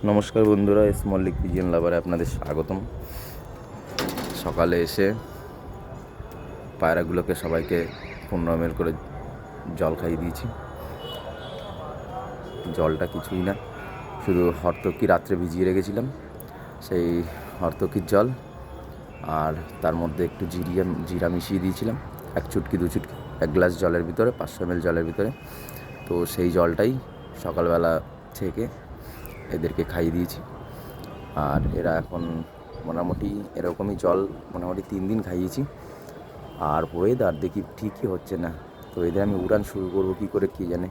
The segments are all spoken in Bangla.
নমস্কার বন্ধুরা, স্মল লিগ পিজিয়ন লাভারে আপনাদের স্বাগতম। সকালে এসে পায়রাগুলোকে সবাইকে 15 ml করে জল খাইয়ে দিয়েছি। জলটা কিছুই না, শুধু হরতকি রাত্রে ভিজিয়ে রেখেছিলাম, সেই হরতকির জল আর তার মধ্যে একটু জিরা মিশিয়ে দিয়েছিলাম, 1 চুটকি 2 চুটকি 1 গ্লাস জলের ভিতরে, 500 ml জলের ভিতরে। তো সেই জলটাই সকালবেলা থেকে এদেরকে খাইয়ে দিয়েছি। আর এরা এখন মোটামুটি এরকমই জল মোটামুটি 3 দিন খাইয়েছি। আর ওয়েদার দেখি ঠিকই হচ্ছে না, তো এদের আমি উড়ান শুরু করবো কী করে কে জানে,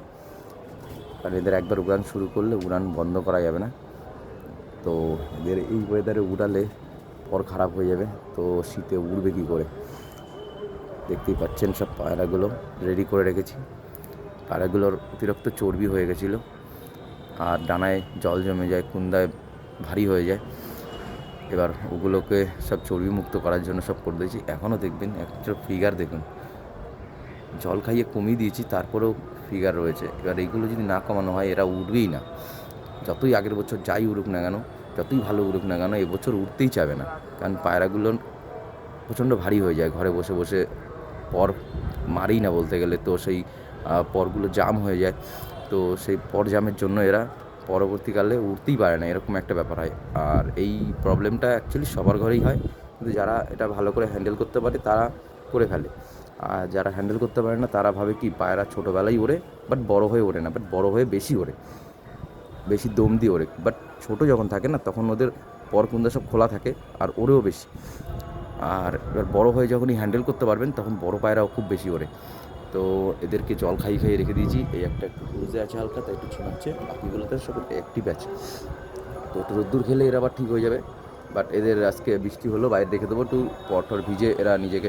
কারণ এদের একবার উড়ান শুরু করলে উড়ান বন্ধ করা যাবে না। তো এদের এই ওয়েদারে উড়ালে পর খারাপ হয়ে যাবে, তো শীতে উড়বে কী করে। দেখতেই পাচ্ছেন সব পায়রাগুলো রেডি করে রেখেছি। পায়রাগুলোর অতিরিক্ত চর্বি হয়ে গেছিলো, আর ডানায় জল জমে যায়, কুন্দায় ভারী হয়ে যায়। এবার ওগুলোকে সব চর্বি মুক্ত করার জন্য সব করে দিয়েছি। এখনও দেখবেন একটা ফিগার দেখুন, জল খাইয়ে কমিয়ে দিয়েছি তারপরেও ফিগার রয়েছে। এবার এইগুলো যদি না কমানো হয় এরা উঠবেই না। যতই আগের বছর যাই উড়ুক না কেন, যতই ভালো উড়ুক না কেন, এবছর উঠতেই চাবে না, কারণ পায়রাগুলো প্রচণ্ড ভারী হয়ে যায়। ঘরে বসে বসে পর মারেই না বলতে গেলে, তো সেই পরগুলো জাম হয়ে যায়। তো সেই পর জামের জন্য এরা পরবর্তীকালে উঠতেই পারে না, এরকম একটা ব্যাপার হয়। আর এই প্রবলেমটা অ্যাকচুয়ালি সবার ঘরেই হয়, কিন্তু যারা এটা ভালো করে হ্যান্ডেল করতে পারে তারা করে ফেলে। আর যারা হ্যান্ডেল করতে পারে না তারা ভাবে কি পায়রা ছোটোবেলায় ওড়ে, বাট বড়ো হয়ে ওড়ে না, বাট বড়ো হয়ে বেশি ওড়ে, বেশি দম দিয়ে ওড়ে। বাট ছোটো যখন থাকে না তখন ওদের পরকুন্দা সব খোলা থাকে আর ওড়েও বেশি। আর এবার বড়ো হয়ে যখনই হ্যান্ডেল করতে পারবেন তখন বড়ো পায়রাও খুব বেশি ওড়ে। তো এদেরকে জল খাইয়ে খাইয়ে রেখে দিয়েছি। এই একটা একটু ক্রুজে আছে হালকা, তাই একটু ছিনাচ্ছে, বাকিগুলোতে সব অ্যাক্টিভ আছে। তো একটু রোদ্দুর খেলে এরা আবার ঠিক হয়ে যাবে। বাট এদের আজকে বৃষ্টি হলো, বাইরে রেখে দেবো, একটু পটর ভিজে এরা নিজেকে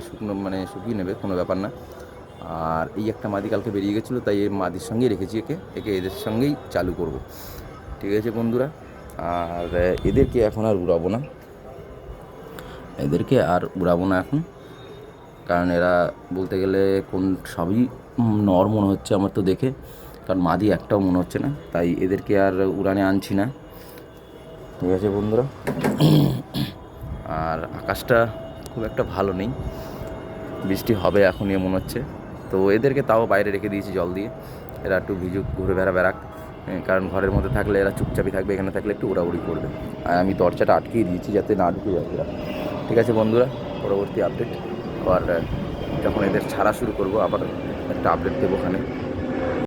শুকিয়ে নেবে, কোনো ব্যাপার না। আর এই একটা মাদি কালকে বেরিয়ে গেছিলো, তাই এই মাদির সঙ্গেই রেখেছি একে এদের সঙ্গেই চালু করব। ঠিক আছে বন্ধুরা, আর এদেরকে এখন আর উড়াবো না, এখন, কারণ এরা বলতে গেলে সবই নর মনে হচ্ছে আমার তো দেখে, কারণ মাদি একটাও মনে হচ্ছে না, তাই এদেরকে আর উড়ানে আনছি না। ঠিক আছে বন্ধুরা, আর আকাশটা খুব একটা ভালো নেই, বৃষ্টি হবে এখনই মনে হচ্ছে। তো এদেরকে তাও বাইরে রেখে দিয়েছি জল দিয়ে, এরা একটু ভিজুক, ঘুরে বেড়াক, কারণ ঘরের মধ্যে থাকলে এরা চুপচাপই থাকবে, এখানে থাকলে একটু উড়াউড়ি করবে। আর আমি দরজাটা আটকেই দিয়েছি যাতে না ঢুকে যায় এরা। ঠিক আছে বন্ধুরা, পরবর্তী আপডেট, আর যখন এদের ছাড়া শুরু করব আবার একটা আপডেট দেবো ওখানে।